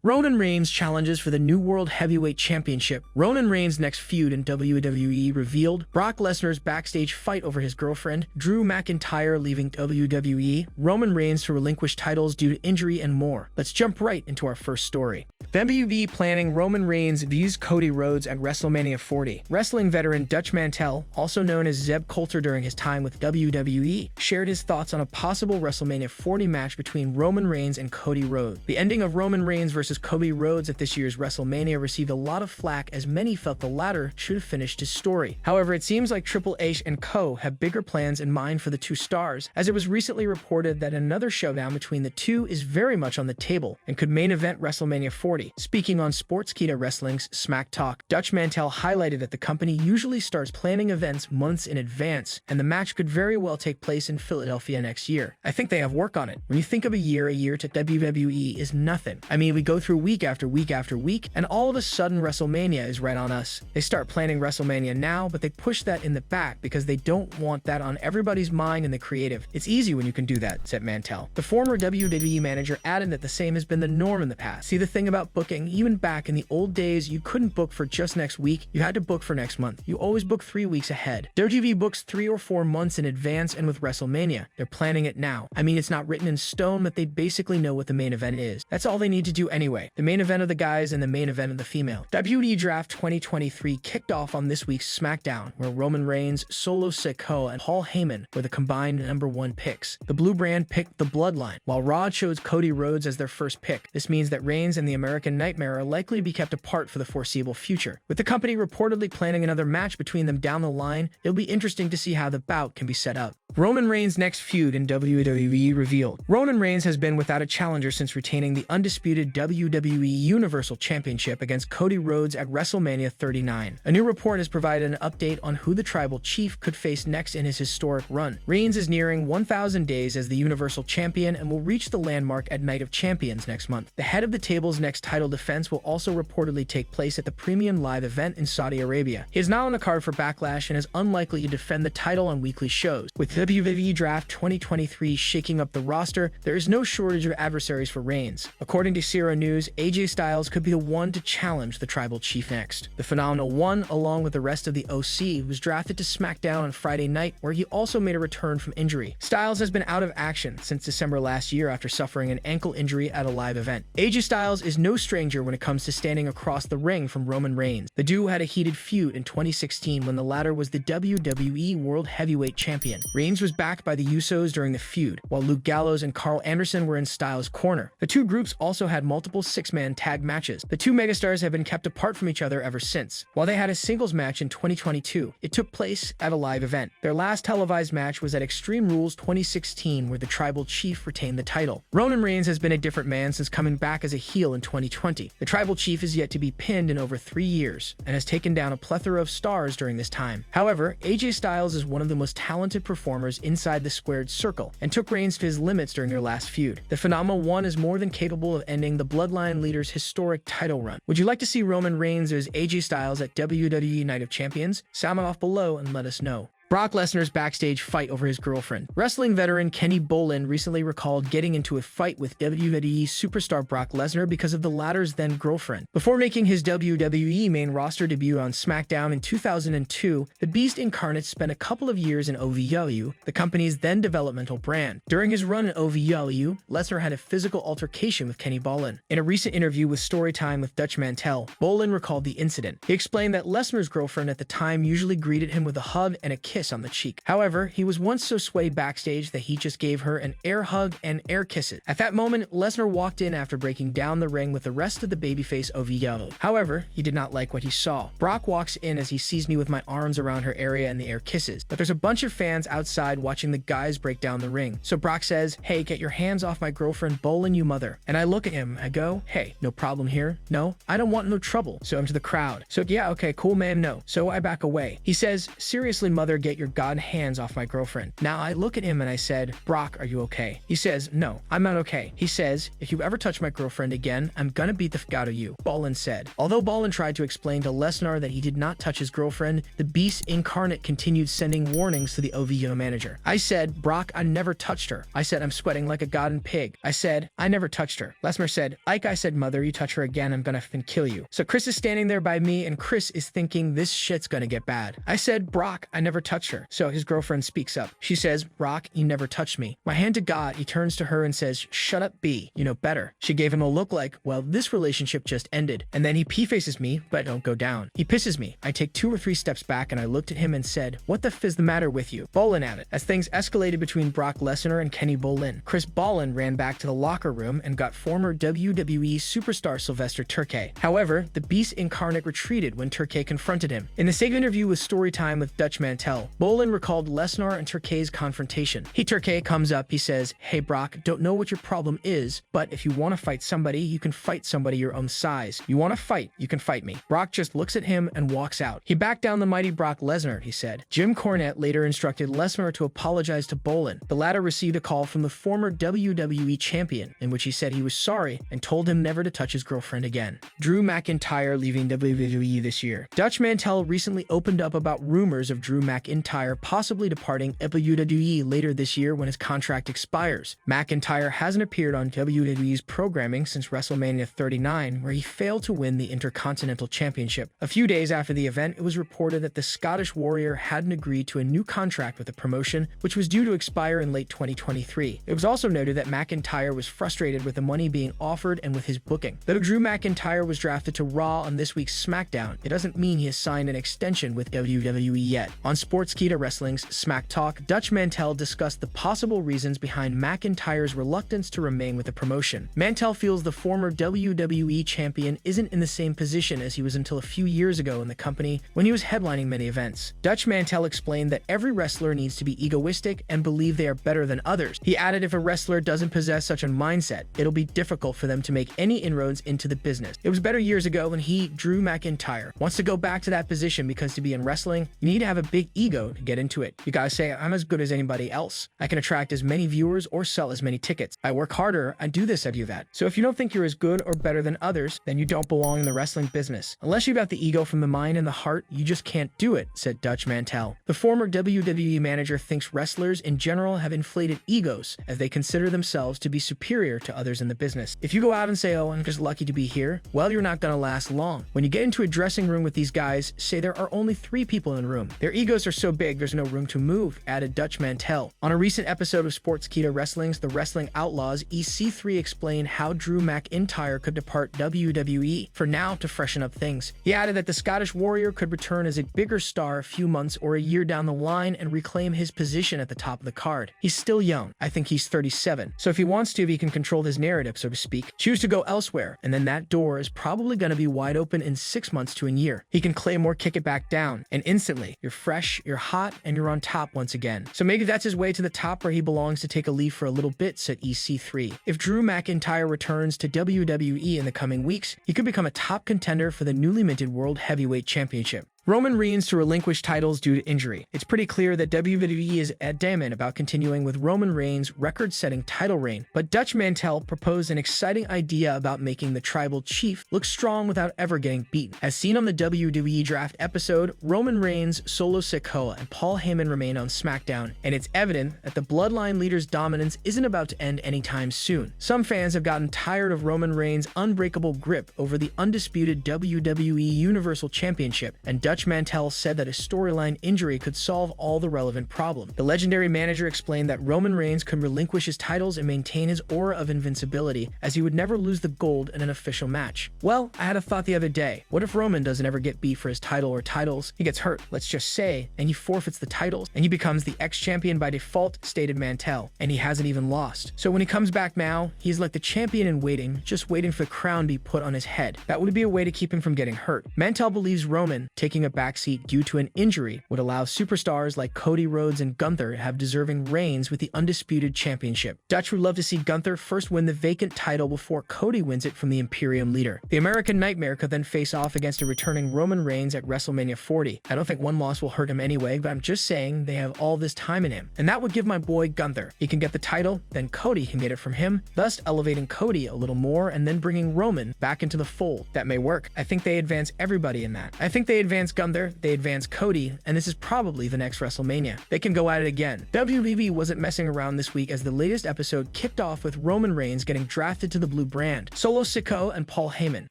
Roman Reigns challenges for the new World Heavyweight Championship. Roman Reigns' next feud in WWE revealed. Brock Lesnar's backstage fight over his girlfriend. Drew McIntyre leaving WWE. Roman Reigns to relinquish titles due to injury and more. Let's jump right into our first story. WWE planning Roman Reigns vs Cody Rhodes at WrestleMania 40. Wrestling veteran Dutch Mantel, also known as Zeb Coulter during his time with WWE, shared his thoughts on a possible WrestleMania 40 match between Roman Reigns and Cody Rhodes. The ending of Roman Reigns versus Cody Rhodes at this year's WrestleMania received a lot of flack, as many felt the latter should have finished his story. However, it seems like Triple H and co. have bigger plans in mind for the two stars, as it was recently reported that another showdown between the two is very much on the table and could main event WrestleMania 40. Speaking on Sportskeeda Wrestling's Smack Talk, Dutch Mantel highlighted that the company usually starts planning events months in advance, and the match could very well take place in Philadelphia next year. I think they have work on it. When you think of a year to WWE is nothing. I mean, we go through week after week after week, and all of a sudden WrestleMania is right on us. They start planning WrestleMania now, but they push that in the back because they don't want that on everybody's mind in the creative. It's easy when you can do that, said Mantel. The former WWE manager added that the same has been the norm in the past. See, the thing about booking, even back in the old days, you couldn't book for just next week, you had to book for next month. You always book 3 weeks ahead. WWE books 3 or 4 months in advance, and with WrestleMania, they're planning it now. I mean, it's not written in stone, but they basically know what the main event is. That's all they need to do anyway. The main event of the guys and the main event of the female. WWE Draft 2023 kicked off on this week's SmackDown, where Roman Reigns, Solo Sikoa, and Paul Heyman were the combined #1 picks. The Blue Brand picked the Bloodline, while Raw chose Cody Rhodes as their first pick. This means that Reigns and the American Nightmare are likely to be kept apart for the foreseeable future. With the company reportedly planning another match between them down the line, it'll be interesting to see how the bout can be set up. Roman Reigns' next feud in WWE revealed. Roman Reigns has been without a challenger since retaining the undisputed WWE Universal Championship against Cody Rhodes at WrestleMania 39. A new report has provided an update on who the Tribal Chief could face next in his historic run. Reigns is nearing 1,000 days as the Universal Champion and will reach the landmark at Night of Champions next month. The head of the table's next title defense will also reportedly take place at the Premium Live event in Saudi Arabia. He is not on the card for Backlash and is unlikely to defend the title on weekly shows. With WWE Draft 2023 shaking up the roster, there is no shortage of adversaries for Reigns. According to Sierra News, AJ Styles could be the one to challenge the Tribal Chief next. The Phenomenal One, along with the rest of the OC, was drafted to SmackDown on Friday night, where he also made a return from injury. Styles has been out of action since December last year after suffering an ankle injury at a live event. AJ Styles is no stranger when it comes to standing across the ring from Roman Reigns. The duo had a heated feud in 2016 when the latter was the WWE World Heavyweight Champion. Reigns was backed by the Usos during the feud, while Luke Gallows and Carl Anderson were in Styles' corner. The two groups also had multiple 6-man tag matches. The two megastars have been kept apart from each other ever since. While they had a singles match in 2022, it took place at a live event. Their last televised match was at Extreme Rules 2016, where the Tribal Chief retained the title. Roman Reigns has been a different man since coming back as a heel in 2020. The Tribal Chief is yet to be pinned in over 3 years and has taken down a plethora of stars during this time. However, AJ Styles is one of the most talented performers inside the squared circle and took Reigns to his limits during their last feud. The Phenomenal One is more than capable of ending the Bloodline leader's historic title run. Would you like to see Roman Reigns as AJ Styles at WWE Night of Champions? Sound off below and let us know. Brock Lesnar's backstage fight over his girlfriend. Wrestling veteran Kenny Bolin recently recalled getting into a fight with WWE superstar Brock Lesnar because of the latter's then-girlfriend. Before making his WWE main roster debut on SmackDown in 2002, the Beast Incarnate spent a couple of years in OVW, the company's then developmental brand. During his run in OVW, Lesnar had a physical altercation with Kenny Bolin. In a recent interview with Storytime with Dutch Mantel, Bolin recalled the incident. He explained that Lesnar's girlfriend at the time usually greeted him with a hug and a kiss on the cheek. However, he was once so swayed backstage that he just gave her an air hug and air kisses. At that moment, Lesnar walked in after breaking down the ring with the rest of the babyface OVW. However, he did not like what he saw. Brock walks in as he sees me with my arms around her area and the air kisses, but there's a bunch of fans outside watching the guys break down the ring. So Brock says, "Hey, get your hands off my girlfriend Bolin, you mother." And I look at him, I go, "Hey, no problem here. No, I don't want no trouble." So I'm to the crowd. So yeah, okay, cool man, no. So I back away. He says, "Seriously, mother, get get your god hands off my girlfriend. Now I look at him and I said, Brock, are you okay? He says, no, I'm not okay. He says, if you ever touch my girlfriend again, I'm gonna beat the f out of you, Ballin said. Although Ballin tried to explain to Lesnar that he did not touch his girlfriend, the Beast incarnate continued sending warnings to the OVO manager. I said, Brock, I never touched her. I said, I'm sweating like a godden pig. I said, I never touched her. Lesnar said, Ike, I said, mother, you touch her again, I'm gonna f***ing kill you. So Chris is standing there by me and Chris is thinking this shit's gonna get bad. I said, Brock, I never touched her. So his girlfriend speaks up. She says, Brock, you never touched me. My hand to God, he turns to her and says, shut up, B. You know better. She gave him a look like, well, this relationship just ended. And then he p-faces me, but don't go down. He pisses me. I take 2 or 3 steps back and I looked at him and said, what the f is the matter with you? Ballin at it. As things escalated between Brock Lesnar and Kenny Bolin, Chris Ballin ran back to the locker room and got former WWE superstar Sylvester Turkey. However, the Beast incarnate retreated when Turkey confronted him. In the segment interview with Storytime with Dutch Mantell, Bolin recalled Lesnar and Turkey's confrontation. Turkey comes up, he says, hey Brock, don't know what your problem is, but if you want to fight somebody, you can fight somebody your own size. You want to fight, you can fight me. Brock just looks at him and walks out. He backed down the mighty Brock Lesnar, he said. Jim Cornette later instructed Lesnar to apologize to Bolin. The latter received a call from the former WWE champion, in which he said he was sorry and told him never to touch his girlfriend again. Drew McIntyre leaving WWE this year. Dutch Mantell recently opened up about rumors of Drew McIntyre possibly departing WWE later this year when his contract expires. McIntyre hasn't appeared on WWE's programming since WrestleMania 39, where he failed to win the Intercontinental Championship. A few days after the event, it was reported that the Scottish Warrior hadn't agreed to a new contract with the promotion, which was due to expire in late 2023. It was also noted that McIntyre was frustrated with the money being offered and with his booking. Though Drew McIntyre was drafted to Raw on this week's SmackDown, it doesn't mean he has signed an extension with WWE yet. On Sportskeeda Wrestling's Smack Talk, Dutch Mantell discussed the possible reasons behind McIntyre's reluctance to remain with the promotion. Mantell feels the former WWE champion isn't in the same position as he was until a few years ago in the company when he was headlining many events. Dutch Mantell explained that every wrestler needs to be egoistic and believe they are better than others. He added if a wrestler doesn't possess such a mindset, it'll be difficult for them to make any inroads into the business. It was better years ago when he, Drew McIntyre, wants to go back to that position because to be in wrestling, you need to have a big ego to get into it. You gotta say, I'm as good as anybody else. I can attract as many viewers or sell as many tickets. I work harder, I do this, I do that. So if you don't think you're as good or better than others, then you don't belong in the wrestling business. Unless you've got the ego from the mind and the heart, you just can't do it, said Dutch Mantell. The former WWE manager thinks wrestlers in general have inflated egos as they consider themselves to be superior to others in the business. If you go out and say, oh, I'm just lucky to be here, well, you're not gonna last long. When you get into a dressing room with these guys, say there are only 3 people in the room. Their egos are so big, there's no room to move, added Dutch Mantell. On a recent episode of Sportskeeda Wrestling's The Wrestling Outlaws, EC3 explained how Drew McIntyre could depart WWE for now to freshen up things. He added that the Scottish Warrior could return as a bigger star a few months or a year down the line and reclaim his position at the top of the card. He's still young. I think he's 37. So if he wants to, he can control his narrative, so to speak. Choose to go elsewhere, and then that door is probably going to be wide open in 6 months to a year. He can claim or kick it back down, and instantly, you're fresh, you're hot, and you're on top once again. So maybe that's his way to the top where he belongs to take a leave for a little bit, said EC3. If Drew McIntyre returns to WWE in the coming weeks, he could become a top contender for the newly minted World Heavyweight Championship. Roman Reigns to relinquish titles due to injury. It's pretty clear that WWE is adamant about continuing with Roman Reigns' record-setting title reign, but Dutch Mantell proposed an exciting idea about making the tribal chief look strong without ever getting beaten. As seen on the WWE Draft episode, Roman Reigns, Solo Sikoa, and Paul Heyman remain on SmackDown, and it's evident that the Bloodline leader's dominance isn't about to end anytime soon. Some fans have gotten tired of Roman Reigns' unbreakable grip over the undisputed WWE Universal Championship, and Dutch Mantell said that a storyline injury could solve all the relevant problems. The legendary manager explained that Roman Reigns could relinquish his titles and maintain his aura of invincibility, as he would never lose the gold in an official match. Well, I had a thought the other day. What if Roman doesn't ever get beat for his title or titles? He gets hurt, let's just say, and he forfeits the titles, and he becomes the ex-champion by default, stated Mantell, and he hasn't even lost. So when he comes back now, he's like the champion in waiting, just waiting for the crown to be put on his head. That would be a way to keep him from getting hurt. Mantell believes Roman, taking taking a backseat due to an injury would allow superstars like Cody Rhodes and Gunther to have deserving reigns with the undisputed championship. Dutch would love to see Gunther first win the vacant title before Cody wins it from the Imperium leader. The American Nightmare could then face off against a returning Roman Reigns at WrestleMania 40. I don't think one loss will hurt him anyway, but I'm just saying they have all this time in him. And that would give my boy Gunther. He can get the title, then Cody can get it from him, thus elevating Cody a little more and then bringing Roman back into the fold. That may work. I think they advance everybody in that. I think they advance Gunther, they advance Cody, and this is probably the next WrestleMania. They can go at it again. WWE wasn't messing around this week as the latest episode kicked off with Roman Reigns getting drafted to the blue brand. Solo Sikoa and Paul Heyman,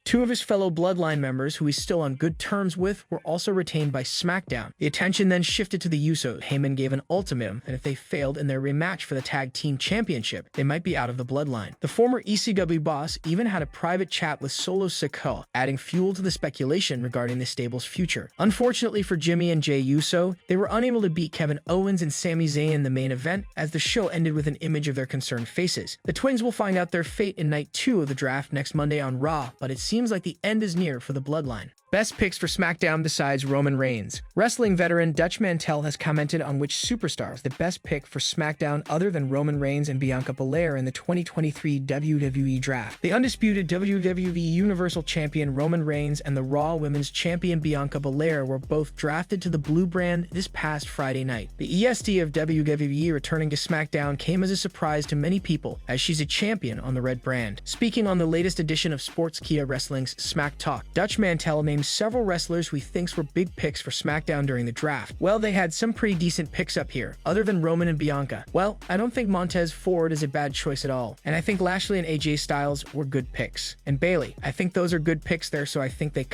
two of his fellow Bloodline members who he's still on good terms with, were also retained by SmackDown. The attention then shifted to the Usos. Heyman gave an ultimatum that if they failed in their rematch for the Tag Team Championship, they might be out of the Bloodline. The former ECW boss even had a private chat with Solo Sikoa, adding fuel to the speculation regarding the stable's future. Unfortunately for Jimmy and Jey Uso, they were unable to beat Kevin Owens and Sami Zayn in the main event as the show ended with an image of their concerned faces. The twins will find out their fate in night 2 of the draft next Monday on Raw, but it seems like the end is near for the Bloodline. Best picks for SmackDown besides Roman Reigns. Wrestling veteran Dutch Mantell has commented on which superstar is the best pick for SmackDown other than Roman Reigns and Bianca Belair in the 2023 WWE Draft. The undisputed WWE Universal Champion Roman Reigns and the Raw Women's Champion Bianca Belair were both drafted to the blue brand this past Friday night. The EST of WWE returning to SmackDown came as a surprise to many people as she's a champion on the red brand. Speaking on the latest edition of Sportskeeda Wrestling's Smack Talk, Dutch Mantell named several wrestlers who he thinks were big picks for SmackDown during the draft. Well, they had some pretty decent picks up here, other than Roman and Bianca. Well, I don't think Montez Ford is a bad choice at all, and I think Lashley and AJ Styles were good picks. And Bayley, I think those are good picks there, so I think they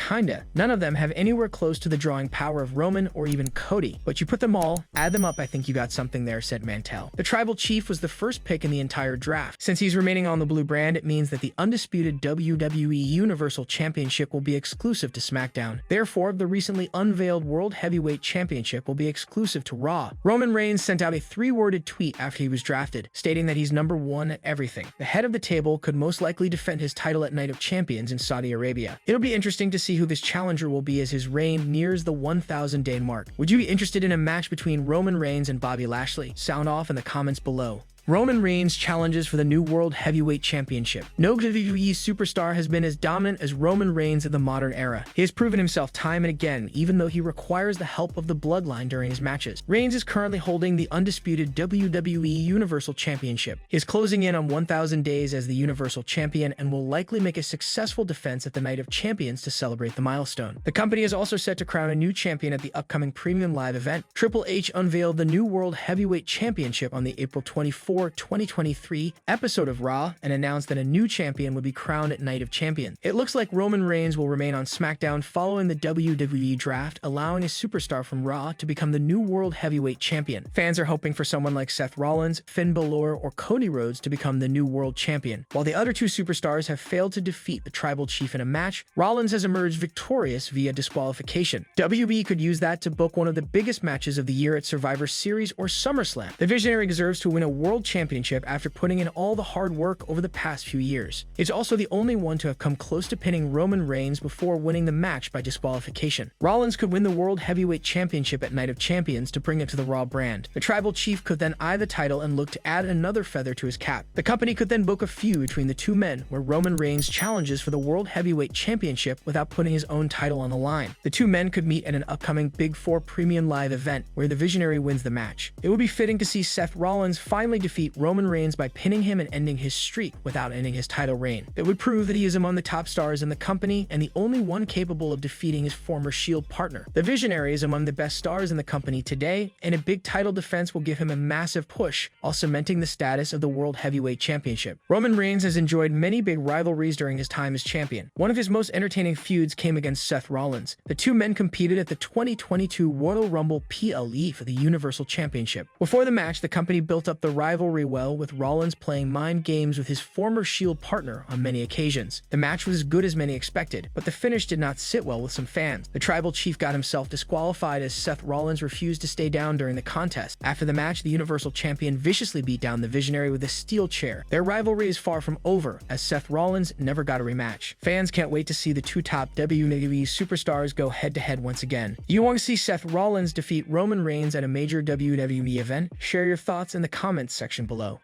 none of them have anywhere close to the drawing power of Roman or even Cody. But you put them all, add them up, I think you got something there, said Mantell. The Tribal Chief was the first pick in the entire draft. Since he's remaining on the blue brand, it means that the undisputed WWE Universal Championship will be exclusive to SmackDown. Therefore, the recently unveiled World Heavyweight Championship will be exclusive to Raw. Roman Reigns sent out a 3-worded tweet after he was drafted, stating that he's number 1 at everything. The head of the table could most likely defend his title at Night of Champions in Saudi Arabia. It'll be interesting to see who this challenger will be as his reign nears the 1,000-day mark. Would you be interested in a match between Roman Reigns and Bobby Lashley? Sound off in the comments below. Roman Reigns challenges for the new World Heavyweight Championship. No WWE superstar has been as dominant as Roman Reigns in the modern era. He has proven himself time and again, even though he requires the help of the Bloodline during his matches. Reigns is currently holding the undisputed WWE Universal Championship. He is closing in on 1,000 days as the Universal Champion and will likely make a successful defense at the Night of Champions to celebrate the milestone. The company is also set to crown a new champion at the upcoming Premium Live event. Triple H unveiled the new World Heavyweight Championship on the April 24, 2023 episode of Raw and announced that a new champion would be crowned at Night of Champions. It looks like Roman Reigns will remain on SmackDown following the WWE draft, allowing a superstar from Raw to become the new World Heavyweight Champion. Fans are hoping for someone like Seth Rollins, Finn Balor, or Cody Rhodes to become the new World Champion. While the other two superstars have failed to defeat the Tribal Chief in a match, Rollins has emerged victorious via disqualification. WWE could use that to book one of the biggest matches of the year at Survivor Series or SummerSlam. The Visionary deserves to win a World Championship after putting in all the hard work over the past few years. It's also the only one to have come close to pinning Roman Reigns before winning the match by disqualification. Rollins could win the World Heavyweight Championship at Night of Champions to bring it to the Raw brand. The Tribal Chief could then eye the title and look to add another feather to his cap. The company could then book a feud between the two men where Roman Reigns challenges for the World Heavyweight Championship without putting his own title on the line. The two men could meet at an upcoming Big 4 Premium Live event where the Visionary wins the match. It would be fitting to see Seth Rollins finally defeat Roman Reigns by pinning him and ending his streak without ending his title reign. It would prove that he is among the top stars in the company and the only one capable of defeating his former Shield partner. The Visionary is among the best stars in the company today, and a big title defense will give him a massive push, while cementing the status of the World Heavyweight Championship. Roman Reigns has enjoyed many big rivalries during his time as champion. One of his most entertaining feuds came against Seth Rollins. The two men competed at the 2022 Royal Rumble PLE for the Universal Championship. Before the match, the company built up the rivalry rivalry well, with Rollins playing mind games with his former Shield partner on many occasions. The match was as good as many expected, but the finish did not sit well with some fans. The Tribal Chief got himself disqualified as Seth Rollins refused to stay down during the contest. After the match, the Universal Champion viciously beat down the Visionary with a steel chair. Their rivalry is far from over, as Seth Rollins never got a rematch. Fans can't wait to see the two top WWE superstars go head-to-head once again. Do you want to see Seth Rollins defeat Roman Reigns at a major WWE event? Share your thoughts in the comments section below.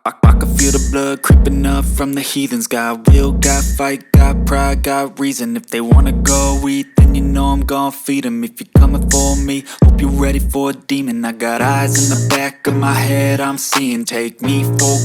I can feel the blood creeping up from the heathens. Got will, got fight, got pride, got reason. If they wanna go eat, then you know I'm gon' feed them. If you're coming for me, hope you're ready for a demon. I got eyes in the back of my head, I'm seeing. Take me for